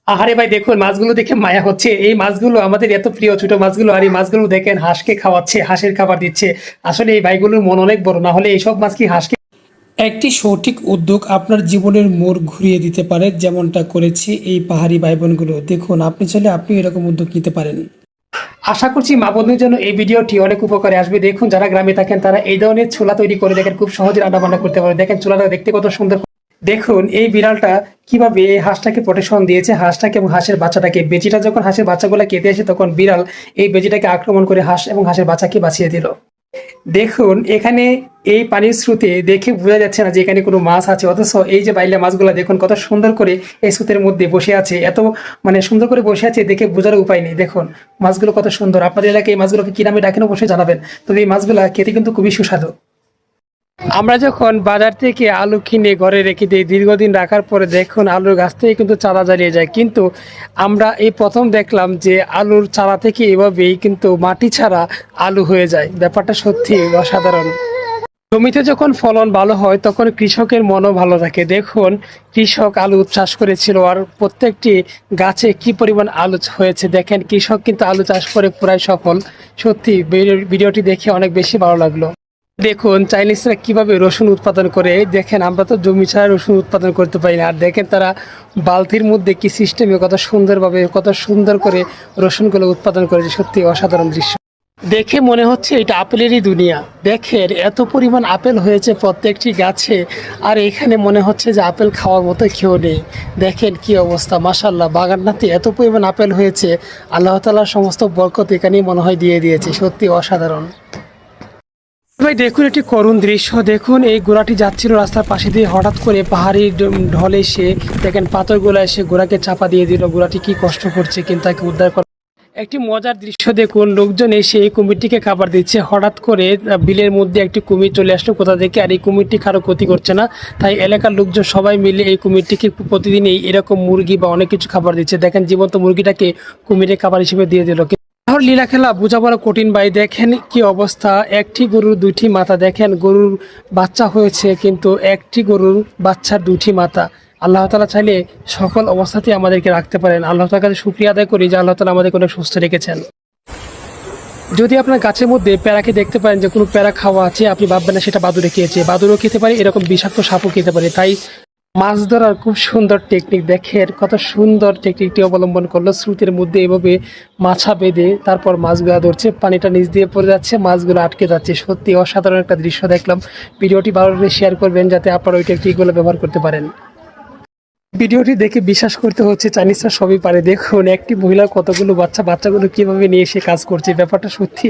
আহারে ভাই দেখুন মাছগুলো দেখে মায়া হচ্ছে। এই মাছগুলো আমাদের এত প্রিয় ছোট মাছগুলো, আর এই মাছগুলো দেখেন হাঁসকে খাওয়াচ্ছে, হাঁসের খাবার দিচ্ছে। আসলে এই ভাইগুলোর মন অনেক বড়, না হলে এইসব মাছ কি হাঁসকে। একটি সঠিক উদ্যোগ আপনার জীবনের মোড় ঘুরিয়ে দিতে পারে, যেমনটা করেছে এই পাহাড়ি ভাই বোনগুলো। দেখুন আপনি চাইলে আপনি এরকম উদ্যোগ নিতে পারেন। আশা করছি মা বোনদের জন্য এই ভিডিওটি অনেক উপকারে আসবে। দেখুন যারা গ্রামে থাকেন তারা এই ধরনের চুলা তৈরি করে দেখেন, খুব সহজে রান্না বান্না করতে পারে। দেখেন চুলাটা দেখতে কত সুন্দর। দেখুন এই বিড়ালটা কিভাবে এই হাঁসটাকে প্রোটেকশন দিয়েছে, হাঁসটাকে এবং হাঁসের বাচ্চাটাকে। বেজিটা যখন হাঁসের বাচ্চাগুলো কেটে আসে তখন বিড়াল এই বেজিটাকে আক্রমণ করে হাঁস এবং হাঁসের বাচ্চাকে বাঁচিয়ে দিল। দেখুন এখানে এই পানির স্রোতে দেখে বোঝা যাচ্ছে না যে এখানে কোনো মাছ আছে, অথচ এই যে বাইলা মাছগুলো দেখুন কত সুন্দর করে এই স্রোতের মধ্যে বসে আছে। এত সুন্দর করে বসে আছে, দেখে বোঝার উপায় নেই। দেখুন মাছগুলো কত সুন্দর। আপনাদের এলাকায় এই মাছগুলোকে কি নামে ডাকেন অবশ্যই জানাবেন। তবে এই মাছগুলা খেতে কিন্তু খুবই সুস্বাদু। আমরা যখন বাজার থেকে আলু কিনে ঘরে রেখে দিই, দীর্ঘদিন রাখার পরে দেখুন আলুর গাছ থেকে কিন্তু চারা দাঁড়িয়ে যায়। কিন্তু আমরা এই প্রথম দেখলাম যে আলুর চারা থেকে এভাবেই কিন্তু মাটি ছাড়া আলু হয়ে যায়। ব্যাপারটা সত্যি অসাধারণ। জমিতে যখন ফলন ভালো হয় তখন কৃষকের মনও ভালো থাকে। দেখুন কৃষক আলু চাষ করেছিল, আর প্রত্যেকটি গাছে কি পরিমাণ আলু হয়েছে। দেখেন কৃষক কিন্তু আলু চাষ করে পুরাই সফল। সত্যি ভিডিওটি দেখে অনেক বেশি ভালো লাগলো। দেখুন চাইনিজরা কিভাবে রসুন উৎপাদন করে। দেখেন আমরা তো জমি ছাড়া রসুন উৎপাদন করতে পারি না, আর দেখেন তারা বালতির মধ্যে কি সিস্টেমে কত সুন্দরভাবে কত সুন্দর করে রসুনগুলো উৎপাদন করেছে। সত্যি অসাধারণ দৃশ্য। দেখে মনে হচ্ছে এটা আপেলেরই দুনিয়া। দেখেন এত পরিমাণ আপেল হয়েছে প্রত্যেকটি গাছে, আর এখানে মনে হচ্ছে যে আপেল খাওয়ার মতো কেউ নেই। দেখেন কি অবস্থা, মাশাআল্লাহ বাগানটাতে এত পরিমাণ আপেল হয়েছে। আল্লাহ তাআলার সমস্ত বরকত এখানেই মনে হয় দিয়ে দিয়েছে। সত্যি অসাধারণ। ভাই দেখুন একটি করুণ দৃশ্য। দেখুন এই ঘোড়াটি যাচ্ছিল রাস্তার পাশে দিয়ে, হঠাৎ করে পাহাড়ি ঢলে এসে দেখেন পাথরগুলো এসে ঘোড়াকে চাপা দিয়ে দিল। ঘোড়াটি কি কষ্ট করছে, কিন্তু তাকে উদ্ধার করা। একটি মজার দৃশ্য দেখুন, লোকজন এসে এই কুমিরটিকে খাবার দিচ্ছে। হঠাৎ করে বিলের মধ্যে একটি কুমির চলে আসলো কোথা থেকে, আর এই কুমিরটি কারো ক্ষতি করছে না। তাই এলাকার লোকজন সবাই মিলে এই কুমিরটিকে প্রতিদিনই এরকম মুরগি বা অনেক কিছু খাবার দিচ্ছে। দেখেন জীবন্ত মুরগিটাকে কুমিরের খাবার হিসেবে দিয়ে দিল। আল্লাহর লীলা খেলা বোঝা বড় কঠিন ভাই। দেখেন কি অবস্থা, একটি গরুর দুইটি মাথা। দেখেন গরুর বাচ্চা হয়েছে, কিন্তু একটি গরুর বাচ্চার দুটি মাথা। আল্লাহ তাআলা চাইলে সকল অবস্থাতেই আমাদেরকে রাখতে পারেন। আল্লাহ তাআলার কাছে শুকরিয়া আদায় করি যে আল্লাহ তাআলা আমাদেরকে অনেক সুস্থ রেখেছেন। যদি আপনার গাছের মধ্যে প্যারাকে দেখতে পারেন যে কোনো প্যারা খাওয়া আছে, আপনি ভাববেন না সেটা বাদুড়ে খেয়েছে। বাদুড়ও খেতে পারে, এরকম বিষাক্ত সাপও খেতে পারে। তাই মাছ ধরার খুব সুন্দর টেকনিক। দেখেন কত সুন্দর টেকনিকটি অবলম্বন করলো। স্রোতের মধ্যে এভাবে মাছা বেঁধে তারপর মাছগুলো ধরছে, পানিটা নিচ দিয়ে পড়ে যাচ্ছে, মাছগুলো আটকে যাচ্ছে। সত্যি অসাধারণ একটা দৃশ্য দেখলাম। ভিডিওটি ভালো লাগলে শেয়ার করবেন যাতে আপনারা ওই টেকনিকগুলো ব্যবহার করতে পারেন। ভিডিওটি দেখে বিশ্বাস করতে হচ্ছে চাইনিজরা সবই পারে। দেখুন একটি মহিলা কতগুলো বাচ্চাগুলো কিভাবে নিয়ে এসে কাজ করছে। ব্যাপারটা সত্যি